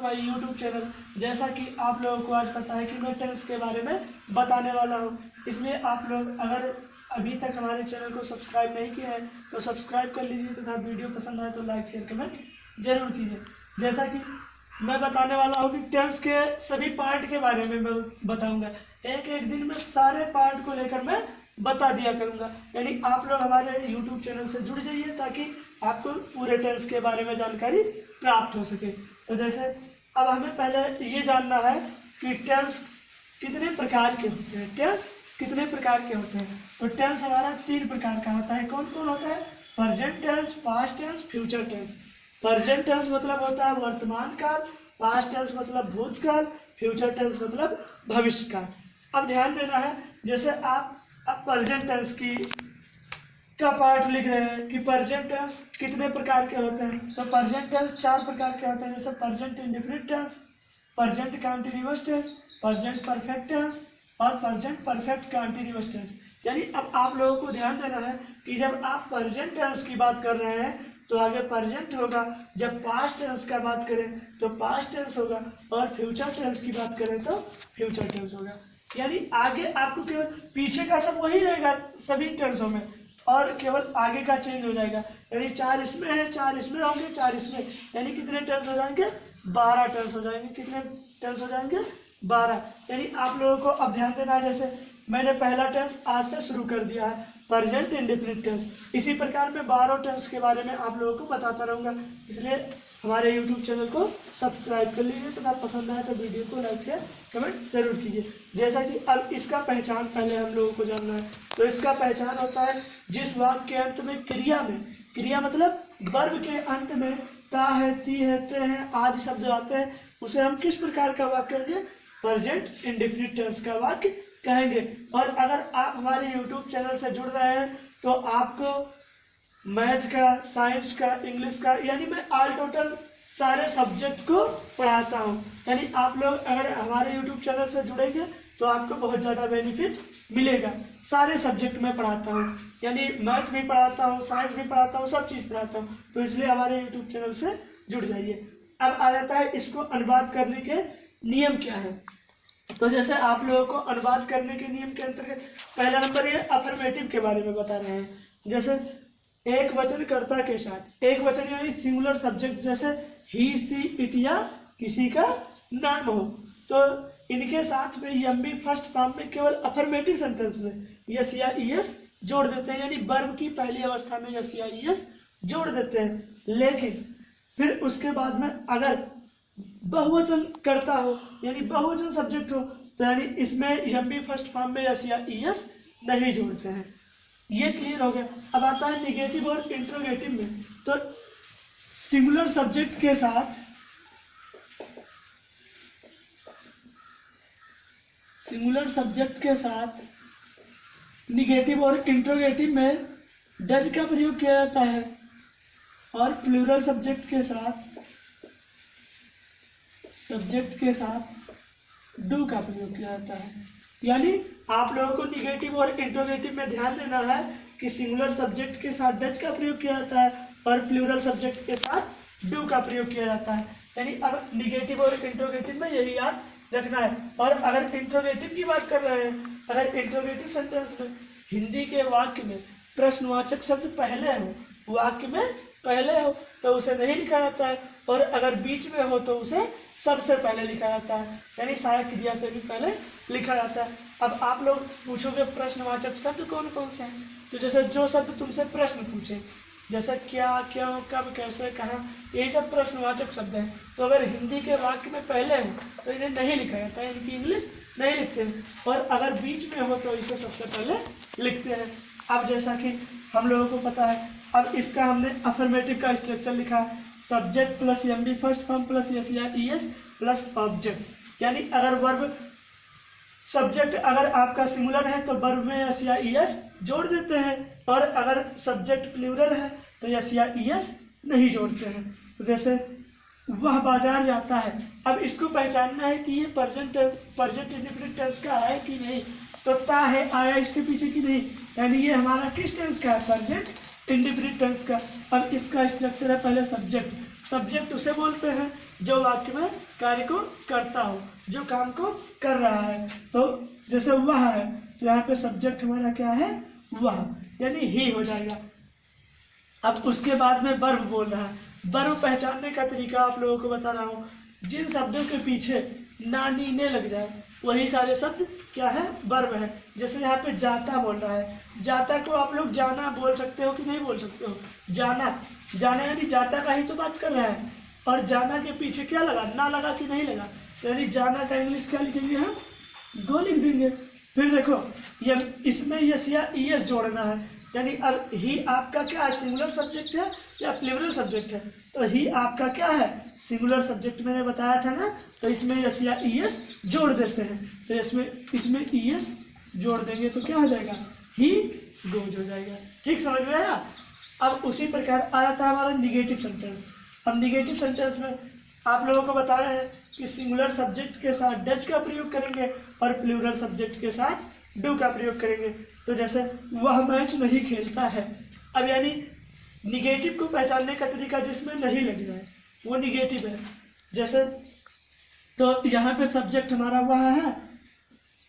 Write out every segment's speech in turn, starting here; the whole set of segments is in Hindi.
To my YouTube channel. जैसा कि आप लोगों को आज पता है कि मैं टेंस के बारे में बताने वाला हूं, इसलिए आप लोग अगर अभी तक हमारे चैनल को सब्सक्राइब नहीं किया है तो सब्सक्राइब कर लीजिए तथा वीडियो पसंद आए तो लाइक शेयर कमेंट जरूर कीजिए। जैसा कि मैं बताने वाला हूँ कि टेंस के सभी पार्ट के बारे में मैं बताऊंगा। एक एक दिन में सारे पार्ट को लेकर मैं बता दिया करूंगा, यानी आप लोग हमारे यूट्यूब चैनल से जुड़ जाइए ताकि आपको पूरे टेंस के बारे में जानकारी प्राप्त हो सके। तो जैसे अब हमें पहले ये जानना है कि टेंस कितने प्रकार के होते हैं। टेंस कितने प्रकार के होते हैं? तो टेंस हमारा 3 प्रकार का होता है। कौन कौन होता है? Present tense, past tense, future tense. Present tense मतलब होता है वर्तमान काल, पास्ट टेंस मतलब भूतकाल, फ्यूचर टेंस मतलब भविष्य काल। अब ध्यान देना है, जैसे आप अब प्रेजेंट टेंस का पार्ट लिख रहे हैं कि प्रेजेंट टेंस कितने प्रकार के होते हैं। तो प्रेजेंट टेंस 4 प्रकार के होते हैं, जैसे present indefinite tense, present continuous tense, present perfect tense और प्रेजेंट परफेक्ट कंटीन्यूअस टेंस। यानी अब आप लोगों को ध्यान देना है कि जब आप प्रेजेंट टेंस की बात कर रहे हैं तो आगे प्रेजेंट होगा, जब पास्ट टेंस का बात करें तो पास्ट टेंस होगा और फ्यूचर टेंस की बात करें तो फ्यूचर टेंस होगा। यानी आगे आपको केवल पीछे का सब वही रहेगा सभी टेंसों में, और केवल आगे का चेंज हो जाएगा। यानी 4 इसमें है, 4 इसमें होंगे, 4 इसमें, यानी कितने टेंस हो जाएंगे? 12 टेंस हो जाएंगे। कितने टेंस हो जाएंगे? 12। यानी आप लोगों को अब ध्यान देना है, जैसे मैंने पहला टेंस आज से शुरू कर दिया है, प्रेजेंट इंडेफिनिट टेंस। इसी प्रकार मैं 12 टेंस के बारे में आप लोगों को बताता रहूंगा, इसलिए हमारे यूट्यूब चैनल को सब्सक्राइब कर लीजिए तथा पसंद आए तो वीडियो को लाइक शेयर कमेंट जरूर कीजिए। जैसा कि अब इसका पहचान पहले हम लोगों को जानना है। तो इसका पहचान होता है जिस वाक्य के अंत में क्रिया मतलब वर्ब के अंत में ता है, ती है, ते है आदि शब्द आते हैं, उसे हम किस प्रकार का वाक्य कहेंगे? प्रेजेंट इंडेफिनिट टेंस का वाक्य कहेंगे। और अगर आप हमारे यूट्यूब चैनल से जुड़ रहे हैं तो आपको मैथ का, साइंस का, इंग्लिश का, यानी मैं ऑल टोटल सारे सब्जेक्ट को पढ़ाता हूं। यानी आप लोग अगर हमारे यूट्यूब चैनल से जुड़ेंगे तो आपको बहुत ज़्यादा बेनिफिट मिलेगा। सारे सब्जेक्ट में पढ़ाता हूं, यानी मैथ भी पढ़ाता हूं, साइंस भी पढ़ाता हूं, सब चीज़ पढ़ाता हूं, तो इसलिए हमारे यूट्यूब चैनल से जुड़ जाइए। अब आ जाता है इसको अनुवाद करने के नियम क्या है। तो जैसे आप लोगों को अनुवाद करने के नियम के अंतर्गत पहला नंबर ये अफर्मेटिव के बारे में बता रहे हैं। जैसे एक वचन कर्ता के साथ, एक वचन यानी सिंगुलर सब्जेक्ट, जैसे ही, सी, इट या किसी का नाम हो, तो इनके साथ में यम्बी फर्स्ट फॉर्म में केवल अफर्मेटिव सेंटेंस में यस या ईएस जोड़ देते हैं, यानी वर्ब की पहली अवस्था में यस या ईएस जोड़ देते हैं। लेकिन फिर उसके बाद में अगर बहुवचन करता हो यानी बहुवचन सब्जेक्ट हो तो यानी इसमें यम्बी फर्स्ट फॉर्म में यस या ईएस नहीं जोड़ते हैं। ये क्लियर हो गया। अब आता है निगेटिव और इंट्रोगेटिव में। तो सिंगुलर सब्जेक्ट के साथ निगेटिव और इंट्रोगेटिव में डज का प्रयोग किया जाता है और प्लूरल सब्जेक्ट के साथ डू का प्रयोग किया जाता है। यानी आप लोगों को निगेटिव और इंट्रोगेटिव में ध्यान देना है कि सिंगुलर सब्जेक्ट के साथ डज का प्रयोग किया जाता है और प्लूरल सब्जेक्ट के साथ डू का प्रयोग किया जाता है। यानी अब निगेटिव और इंट्रोगेटिव में यही याद रखना है। और अगर इंट्रोगेटिव की बात कर रहे हैं, अगर इंट्रोगेटिव सेंटेंस में हिंदी के वाक्य में प्रश्नवाचक शब्द पहले हो, वाक्य में पहले हो तो उसे नहीं लिखा जाता है, और अगर बीच में हो तो उसे सबसे पहले लिखा जाता है, यानी सहायक क्रिया से भी पहले लिखा जाता है। अब आप लोग पूछोगे प्रश्नवाचक शब्द कौन कौन से हैं? तो जैसे जो शब्द तुमसे प्रश्न पूछे, जैसे क्या, क्यों, कब, कैसे, कहाँ, यही सब प्रश्नवाचक शब्द हैं। तो अगर हिंदी के वाक्य में पहले हो तो इन्हें नहीं लिखा जाता है, इनकी इंग्लिश नहीं लिखते हैं, और अगर बीच में हो तो इसे सबसे पहले लिखते हैं। अब जैसा कि हम लोगों को पता है, अब इसका हमने अफर्मेटिव का स्ट्रक्चर लिखा है, subject plus MB first form plus yes या ईएस प्लस ऑब्जेक्ट। यानी अगर वर्ब सब्जेक्ट अगर आपका सिंगुलर है तो वर्ब में यस या ईएस जोड़ देते हैं, और अगर सब्जेक्ट प्लूरल है तो यस या ईएस नहीं जोड़ते हैं। तो जैसे वह बाजार जाता है, अब इसको पहचानना है कि ये प्रेजेंट इंडेफिनिट टेंस का है कि नहीं। तो ता है आया इसके पीछे की नहीं, यानी ये हमारा किस टेंस का है? प्रेजेंट इंडेफिनिट टेंस का। अब इसका स्ट्रक्चर है पहले सब्जेक्ट, सब्जेक्ट उसे बोलते हैं जो वाक्य में कार्य को करता हो, जो काम को कर रहा है। तो जैसे वह है, तो यहाँ पे सब्जेक्ट हमारा क्या है, वह, यानी ही हो जाएगा। अब उसके बाद में वर्ब बोल रहा है। वर्ब पहचानने का तरीका आप लोगों को बता रहा हूँ। जिन शब्दों के पीछे ना नी ने लग जाए वही सारे शब्द क्या है, वर्ब है। जैसे यहाँ पे जाता बोल रहा है, जाता को आप लोग जाना बोल सकते हो कि नहीं बोल सकते हो, जाना, जाना यानी जाता का ही तो बात कर रहा है। और जाना के पीछे क्या लगा, ना लगा कि नहीं लगा, यानी जाना का इंग्लिश क्या लिखेंगे हम, गो लिख देंगे। फिर देखो ये इसमें यस या ईएस जोड़ना है, यानी अब ही आपका क्या है, सिंगुलर सब्जेक्ट है या प्लूरल सब्जेक्ट है। तो ही आपका क्या है, सिंगुलर सब्जेक्ट मैंने बताया था ना, तो इसमें यस या ईएस जोड़ देते हैं। तो इसमें ईएस जोड़ देंगे तो क्या हो जाएगा, ही गोज हो जाएगा। ठीक समझ में आया। अब उसी प्रकार आया था हमारा निगेटिव सेंटेंस। अब निगेटिव सेंटेंस में आप लोगों को बताया है कि सिंगुलर सब्जेक्ट के साथ डज का प्रयोग करेंगे और प्लूरल सब्जेक्ट के साथ डू का प्रयोग करेंगे। तो जैसे वह मैच नहीं खेलता है, अब यानी निगेटिव को पहचानने का तरीका जिसमें नहीं लग जाए वो निगेटिव है। जैसे तो यहाँ पे सब्जेक्ट हमारा वह है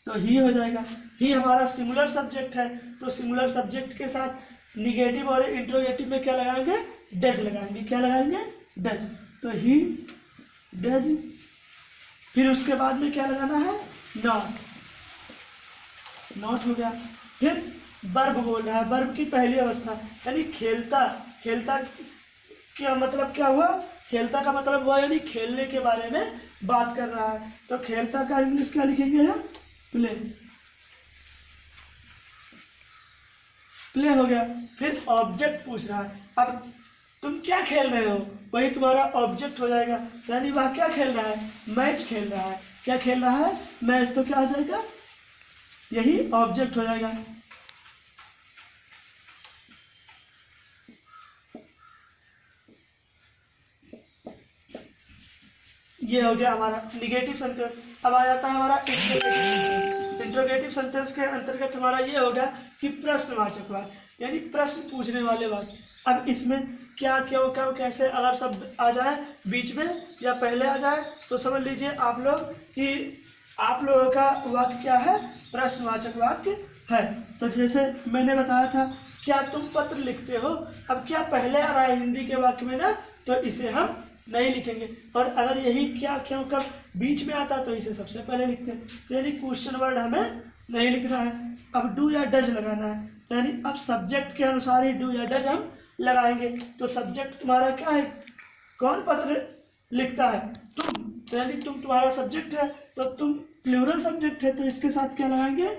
तो ही हो जाएगा। ही हमारा सिंगुलर सब्जेक्ट है, तो सिंगुलर सब्जेक्ट के साथ निगेटिव और इंट्रोगेटिव में क्या लगाएंगे, डज लगाएंगे। क्या लगाएंगे, डज। तो ही डज। फिर उसके बाद में क्या लगाना है, नॉट, नॉट हो गया। फिर वर्ब बोल रहा है, वर्ब की पहली अवस्था यानी खेलता। खेलता क्या मतलब क्या हुआ, खेलता का मतलब हुआ यानी खेलने के बारे में बात कर रहा है। तो खेलता का इंग्लिश क्या लिखेंगे हम, प्ले, प्ले हो गया। फिर ऑब्जेक्ट पूछ रहा है, अब तुम क्या खेल रहे हो, वही तुम्हारा ऑब्जेक्ट हो जाएगा। यानी वह क्या खेल रहा है, मैच खेल रहा है। क्या खेल रहा है, मैच, तो क्या हो जाएगा, यही ऑब्जेक्ट हो जाएगा। ये हो गया हमारा निगेटिव सेंटेंस। अब आ जाता है हमारा इंट्रोगेटिव सेंटेंस के अंतर्गत हमारा ये हो गया कि प्रश्नवाचक वाक्य, यानी प्रश्न पूछने वाले वाक्य। अब इसमें क्या, क्यों, कब, कैसे अगर शब्द आ जाए बीच में या पहले आ जाए तो समझ लीजिए आप लोग कि आप लोगों का वाक्य क्या है, प्रश्नवाचक वाक्य है। तो जैसे मैंने बताया था, क्या तुम पत्र लिखते हो, अब क्या पहले आ रहा है हिंदी के वाक्य में ना, तो इसे हम नहीं लिखेंगे। और अगर यही क्या, क्यों, कब बीच में आता तो इसे सबसे पहले लिखते हैं। तो यानी क्वेश्चन वर्ड हमें नहीं लिखना है। अब डू या डज लगाना है, तो यानी अब सब्जेक्ट के अनुसार ही डू या डज हम लगाएंगे। तो सब्जेक्ट तुम्हारा क्या है, कौन पत्र लिखता है, तुम, तो यानी तुम तुम्हारा सब्जेक्ट है, तो तुम प्लूरल सब्जेक्ट है, तो इसके साथ क्या लगाएंगे,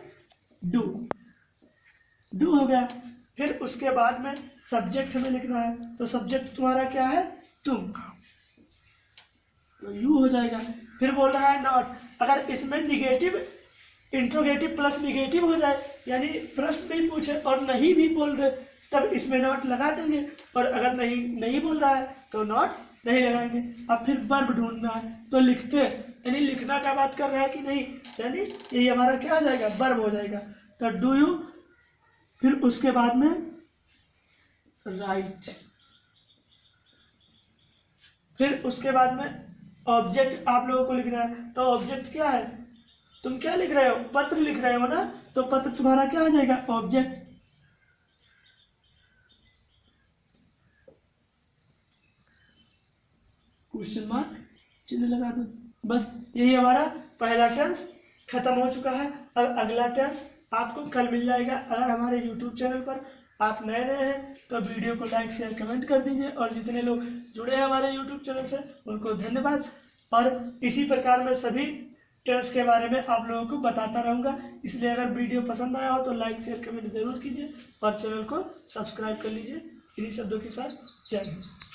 डू, डू हो गया। फिर उसके बाद में सब्जेक्ट हमें लिखना है, तो सब्जेक्ट तुम्हारा क्या है, तुम, तो यू हो जाएगा। फिर बोल रहा है नॉट, अगर इसमें निगेटिव इंट्रोगेटिव प्लस निगेटिव हो जाए, यानी प्रश्न भी पूछे और नहीं भी बोल दे, तब इसमें नॉट लगा देंगे। और अगर नहीं बोल रहा है तो नॉट नहीं लगाएंगे। अब फिर वर्ब ढूंढना है, तो लिखते यानी लिखना का बात कर रहा है कि नहीं, यानी ये हमारा क्या हो जाएगा, वर्ब हो जाएगा। तो डू यू, फिर उसके बाद में राइट, फिर उसके बाद में ऑब्जेक्ट आप लोगों को लिखना है। तो ऑब्जेक्ट क्या है, तुम क्या लिख रहे हो, पत्र लिख रहे हो ना, तो पत्र तुम्हारा क्या हो जाएगा, ऑब्जेक्ट। क्वेश्चन मार्क चिन्ह लगा दो, बस यही हमारा पहला टेंस खत्म हो चुका है। अब अगला टेंस आपको कल मिल जाएगा। अगर हमारे YouTube चैनल पर आप नए हैं तो वीडियो को लाइक, शेयर, कमेंट कर दीजिए। और जितने लोग जुड़े हैं हमारे YouTube चैनल से उनको धन्यवाद। और इसी प्रकार मैं सभी टेंस के बारे में आप लोगों को बताता रहूँगा। इसलिए अगर वीडियो पसंद आया हो तो लाइक, शेयर, कमेंट जरूर कीजिए और चैनल को सब्सक्राइब कर लीजिए। इन्हीं शब्दों के साथ जय हिंद।